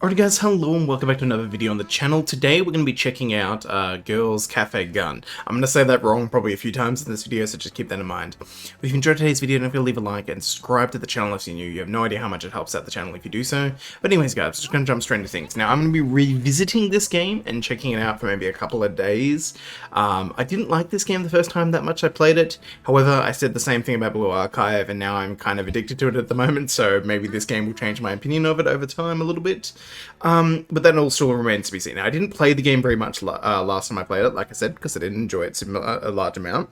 Alright guys, hello and welcome back to another video on the channel. Today we're going to be checking out Girls Cafe Gun. I'm going to say that wrong probably a few times in this video, so just keep that in mind. If you enjoyed today's video, don't forget to leave a like and subscribe to the channel if you're new. You have no idea how much it helps out the channel if you do so. But anyways guys, just going to jump straight into things. Now I'm going to be revisiting this game and checking it out for maybe a couple of days. I didn't like this game the first time that much I played it. However, I said the same thing about Blue Archive and now I'm kind of addicted to it at the moment, so maybe this game will change my opinion of it over time a little bit. But that all still remains to be seen. Now, I didn't play the game very much last time I played it, like I said, because I didn't enjoy it a large amount.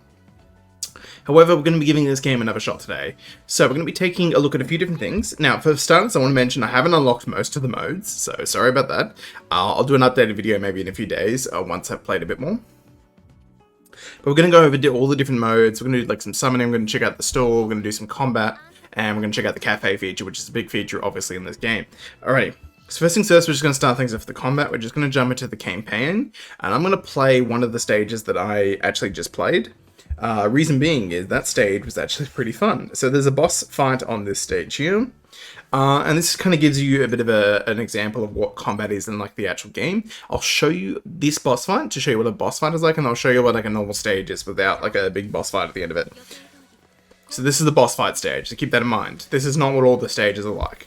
However, we're going to be giving this game another shot today. So we're going to be taking a look at a few different things. Now, for starters, I want to mention I haven't unlocked most of the modes, so sorry about that. I'll do an updated video maybe in a few days, once I've played a bit more. But we're going to go over all the different modes. We're going to do like some summoning, we're going to check out the store, we're going to do some combat, and we're going to check out the cafe feature, which is a big feature, obviously, in this game. Alrighty. So first things first, we're just going to start things off with the combat. We're just going to jump into the campaign, and I'm going to play one of the stages that I actually just played. Reason being is that stage was actually pretty fun. So there's a boss fight on this stage here, and this kind of gives you a bit of an example of what combat is in like the actual game. I'll show you this boss fight to show you what a boss fight is like, and I'll show you what like a normal stage is without like a big boss fight at the end of it. So this is the boss fight stage, so keep that in mind. This is not what all the stages are like.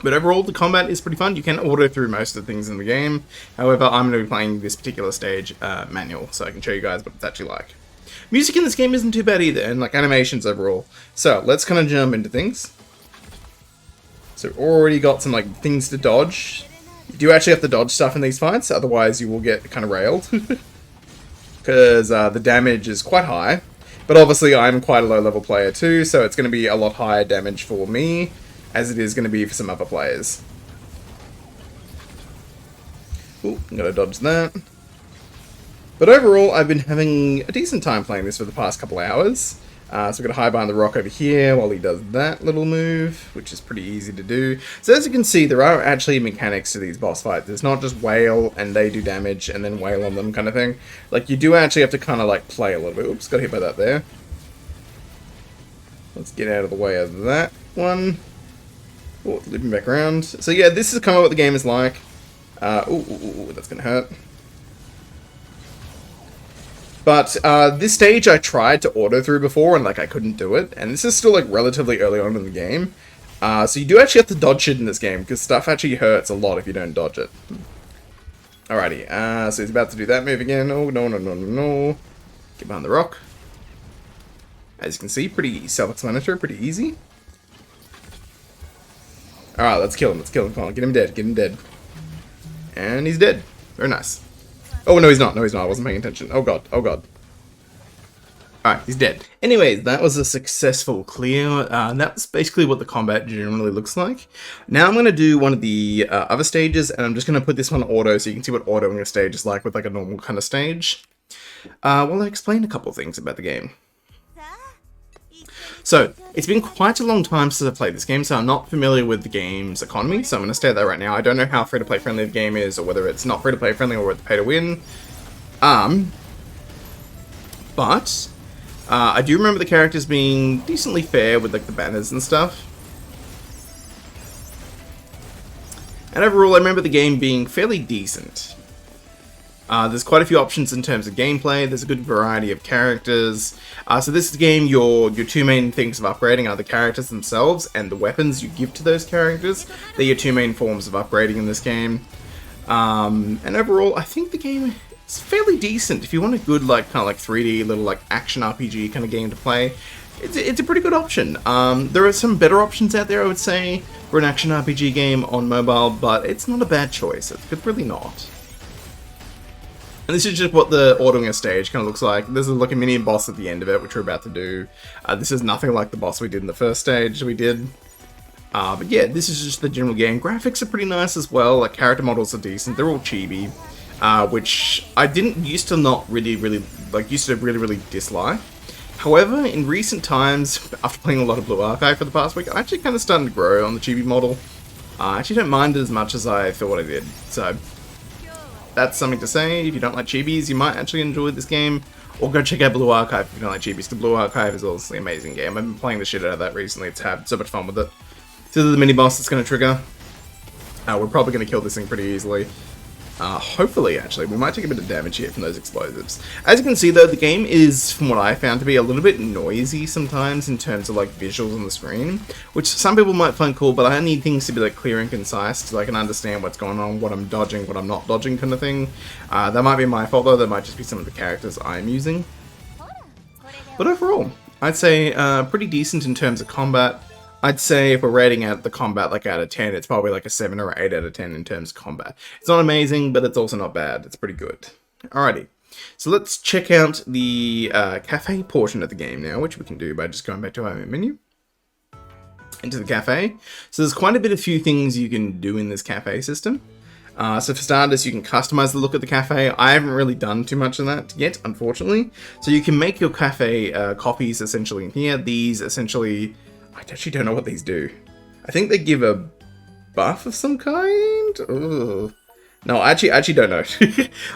But overall, the combat is pretty fun. You can auto through most of the things in the game. However, I'm going to be playing this particular stage manual, so I can show you guys what it's actually like. Music in this game isn't too bad either, and like animations overall. So let's kind of jump into things. So already got some like things to dodge. You do actually have to dodge stuff in these fights, otherwise you will get kind of railed. Because the damage is quite high. But obviously I'm quite a low level player too, so it's going to be a lot higher damage for me as it is going to be for some other players. Ooh, I'm going to dodge that. But overall, I've been having a decent time playing this for the past couple hours. So we're going to hide behind the rock over here while he does that little move, which is pretty easy to do. So as you can see, there are actually mechanics to these boss fights. It's not just wail and they do damage and then wail on them kind of thing. Like, you do actually have to kind of like play a little bit. Oops, got hit by that there. Let's get out of the way of that one. Oh, looping back around. So yeah, this is kind of what the game is like. Ooh, that's gonna hurt. But this stage I tried to auto through before and like I couldn't do it. And this is still like relatively early on in the game. So you do actually have to dodge shit in this game because stuff actually hurts a lot if you don't dodge it. Alrighty, so he's about to do that move again. Oh, no. Get behind the rock. As you can see, pretty self-explanatory, pretty easy. Alright, let's kill him. Come on, get him dead. And he's dead. Very nice. Oh, no, he's not. I wasn't paying attention. Oh, God. Alright, he's dead. Anyways, that was a successful clear. That's basically what the combat generally looks like. Now I'm going to do one of the other stages, and I'm just going to put this one auto so you can see what autoing a stage is like with like a normal kind of stage. Well, I explain a couple things about the game. So, it's been quite a long time since I've played this game, so I'm not familiar with the game's economy, so I'm going to state that right now. I don't know how free-to-play friendly the game is, or whether it's not free-to-play friendly, or whether pay-to-win. But I do remember the characters being decently fair with like the banners and stuff. And overall, I remember the game being fairly decent. There's quite a few options in terms of gameplay. There's a good variety of characters. So this game, your two main things of upgrading are the characters themselves and the weapons you give to those characters. They're your two main forms of upgrading in this game. And overall, I think the game is fairly decent. If you want a good like kind of like 3D little like action RPG kind of game to play, it's a pretty good option. There are some better options out there, I would say, for an action RPG game on mobile, but it's not a bad choice. It's really not. And this is just what the autoing a stage kind of looks like. There's like a mini boss at the end of it, which we're about to do. This is nothing like the boss we did in the first stage we did. But yeah, this is just the general game. Graphics are pretty nice as well. Like, character models are decent. They're all chibi. Which I used to really dislike. However, in recent times, after playing a lot of Blue Archive for the past week, I'm actually kind of starting to grow on the chibi model. I actually don't mind it as much as I thought I did. So that's something to say. If you don't like chibis, you might actually enjoy this game. Or go check out Blue Archive if you don't like chibis. The Blue Archive is also an amazing game. I've been playing the shit out of that recently. It's had so much fun with it. So the mini boss that's going to trigger. We're probably going to kill this thing pretty easily. Hopefully, actually. We might take a bit of damage here from those explosives. As you can see, though, the game is, from what I found, to be a little bit noisy sometimes in terms of, like, visuals on the screen, which some people might find cool, but I need things to be, like, clear and concise so I can understand what's going on, what I'm dodging, what I'm not dodging kind of thing. That might be my fault, though. That might just be some of the characters I'm using. But overall, I'd say pretty decent in terms of combat. I'd say if we're rating out the combat like out of 10, it's probably like a 7 or 8 out of 10 in terms of combat. It's not amazing, but it's also not bad. It's pretty good. Alrighty, so let's check out the cafe portion of the game now, which we can do by just going back to our menu. Into the cafe. So there's quite a bit of few things you can do in this cafe system. So for starters, you can customize the look of the cafe. I haven't really done too much of that yet, unfortunately. So you can make your cafe copies essentially in here. These essentially... I actually don't know what these do. I think they give a buff of some kind? Ugh. No, I actually don't know.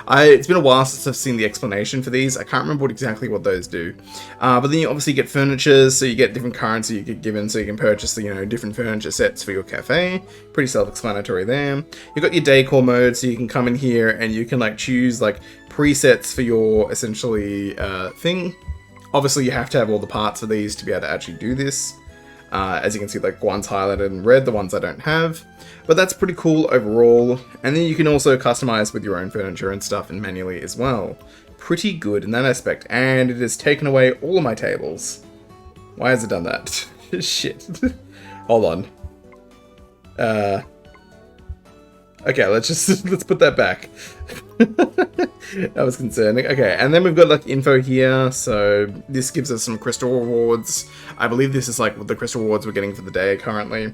It's been a while since I've seen the explanation for these. I can't remember exactly what those do. But then you obviously get furniture, so you get different currency you get given, so you can purchase the, different furniture sets for your cafe. Pretty self-explanatory there. You've got your decor mode, so you can come in here and you can choose presets for your essentially thing. Obviously, you have to have all the parts for these to be able to actually do this. As you can see, one's highlighted in red, the ones I don't have. But that's pretty cool overall. And then you can also customize with your own furniture and stuff and manually as well. Pretty good in that aspect. And it has taken away all of my tables. Why has it done that? Shit. Hold on. Okay, let's put that back. That was concerning. Okay, and then we've got info here. So this gives us some crystal rewards. I believe this is the crystal rewards we're getting for the day currently.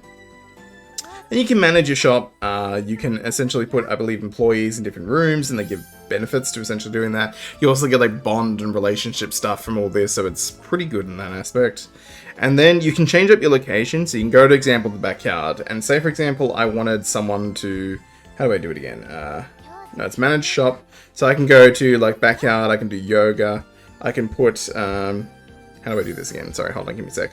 And you can manage your shop. You can essentially put, I believe, employees in different rooms, and they give benefits to essentially doing that. You also get bond and relationship stuff from all this, so it's pretty good in that aspect. And then you can change up your location. So you can go to, example, the backyard, and say, for example, I wanted someone to... How do I do it again? No, it's manage shop. So I can go to backyard, I can do yoga, I can put, how do I do this again? Sorry, hold on, give me a sec.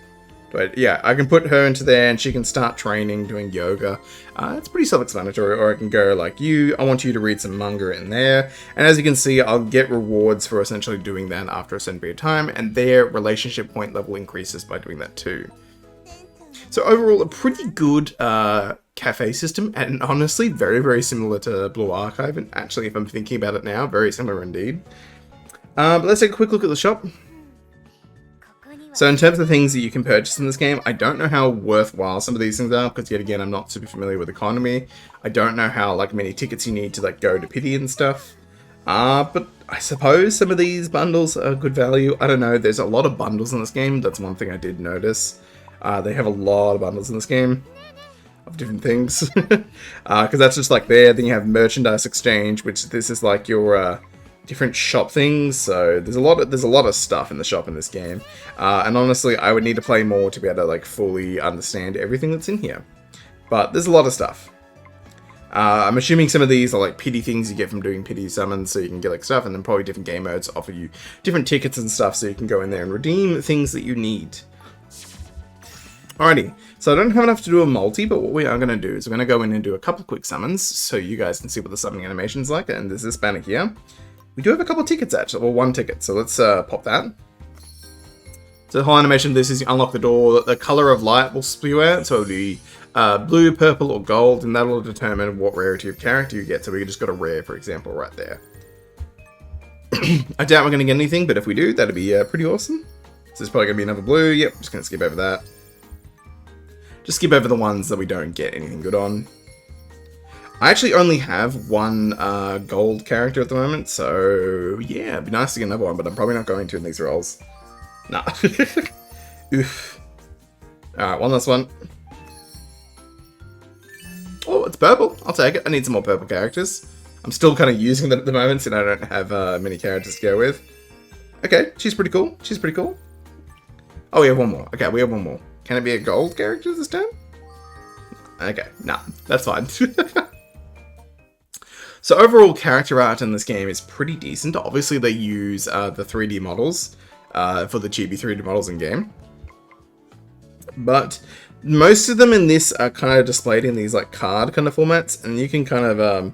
But yeah, I can put her into there and she can start training, doing yoga. It's pretty self-explanatory. Or I can go I want you to read some manga in there. And as you can see, I'll get rewards for essentially doing that after a certain period of time, and their relationship point level increases by doing that too. So overall, a pretty good cafe system, and honestly, very, very similar to Blue Archive. And actually, if I'm thinking about it now, very similar indeed. But let's take a quick look at the shop. So in terms of things that you can purchase in this game, I don't know how worthwhile some of these things are, because yet again, I'm not super familiar with economy. I don't know how many tickets you need to go to pity and stuff. But I suppose some of these bundles are good value. I don't know, there's a lot of bundles in this game. That's one thing I did notice. They have a lot of bundles in this game of different things, because that's just there. Then you have merchandise exchange, which this is your different shop things. So there's a lot of stuff in the shop in this game, and honestly, I would need to play more to be able to fully understand everything that's in here. But there's a lot of stuff. I'm assuming some of these are pity things you get from doing pity summons, so you can get stuff, and then probably different game modes offer you different tickets and stuff, so you can go in there and redeem things that you need. Alrighty, so I don't have enough to do a multi, but what we are going to do is we're going to go in and do a couple quick summons, so you guys can see what the summoning animation's like, and there's this banner here. We do have a couple tickets actually, well, one ticket, so let's pop that. So the whole animation of this is you unlock the door, the color of light will spew out, so it'll be blue, purple, or gold, and that'll determine what rarity of character you get, so we just got a rare, for example, right there. I doubt we're going to get anything, but if we do, that'd be pretty awesome. So there's probably going to be another blue, yep, just going to skip over that. Just skip over the ones that we don't get anything good on. I actually only have one gold character at the moment, so yeah, it'd be nice to get another one, but I'm probably not going to in these rolls. Nah. Oof. Alright, one last one. Oh, it's purple. I'll take it. I need some more purple characters. I'm still kind of using them at the moment, since I don't have many characters to go with. Okay, she's pretty cool. She's pretty cool. Oh, we have one more. Okay, we have one more. Can it be a gold character this time? Okay, nah, that's fine. So overall, character art in this game is pretty decent. Obviously, they use the 3D models for the chibi 3D models in game. But Most of them in this are kind of displayed in these like card kind of formats, and you can kind of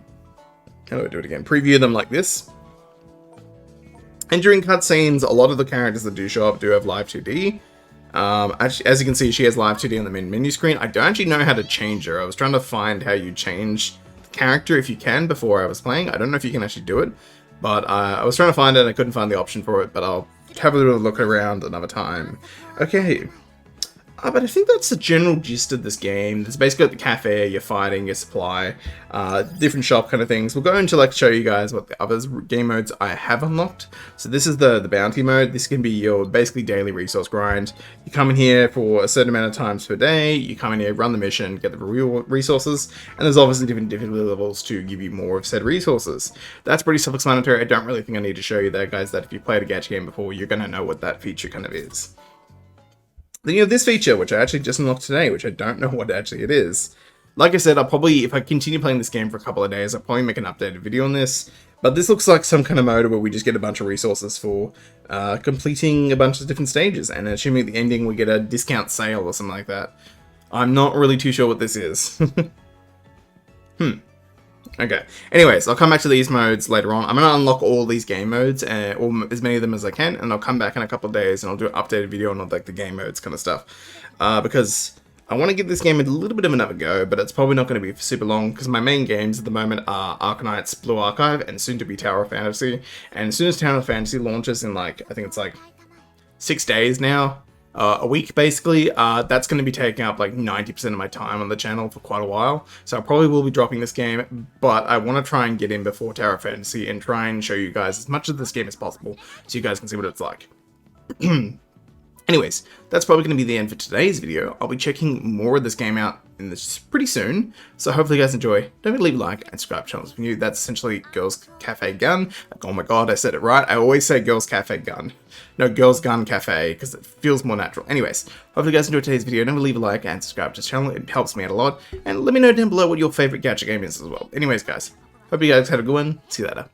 how do I do it again? Preview them like this. And during cutscenes, a lot of the characters that do show up do have live 2D. Actually, as you can see, she has live 2D on the main menu screen. I don't actually know how to change her. I was trying to find how you change the character if you can before I was playing. I don't know if you can actually do it, but I was trying to find it and I couldn't find the option for it, but I'll have a little look around another time. Okay. But I think that's the general gist of this game. It's basically at the cafe, you're fighting, your supply, different shop kind of things. We'll go into like show you guys what the other game modes I have unlocked. So this is the bounty mode. This can be your basically daily resource grind. You come in here for a certain amount of times per day. You come in here, run the mission, get the real resources, and there's obviously different levels to give you more of said resources. That's pretty self-explanatory. I don't really think I need to show you that, guys, that if you played a gacha game before, you're going to know what that feature kind of is. Then you have this feature, which I actually just unlocked today, which I don't know what actually it is. Like I said, I'll probably, if I continue playing this game for a couple of days, I'll probably make an updated video on this. But this looks like some kind of mode where we just get a bunch of resources for completing a bunch of different stages. And assuming at the ending we get a discount sale or something like that. I'm not really too sure what this is. Okay, anyways, I'll come back to these modes later on. I'm going to unlock all these game modes, or as many of them as I can, and I'll come back in a couple of days and I'll do an updated video on like the game modes kind of stuff. Because I want to give this game a little bit of another go, but it's probably not going to be super long, because my main games at the moment are Arcanite's Blue Archive and soon to be Tower of Fantasy. And as soon as Tower of Fantasy launches in like, I think it's like 6 days now, a week basically, that's going to be taking up like 90% of my time on the channel for quite a while. So I probably will be dropping this game, but I want to try and get in before Tower of Fantasy and try and show you guys as much of this game as possible so you guys can see what it's like. Anyways, that's probably going to be the end for today's video. I'll be checking more of this game out in this pretty soon, so hopefully you guys enjoy. Don't forget to leave a like and subscribe to channels if you're new. That's essentially Girls Cafe Gun. Like, oh my god, I said it right. I always say Girls Cafe Gun. No, Girls Gun Cafe, because it feels more natural. Anyways, hopefully you guys enjoyed today's video. Don't forget to leave a like and subscribe to the channel. It helps me out a lot. And let me know down below what your favorite gacha game is as well. Anyways, guys, hope you guys had a good one. See you later.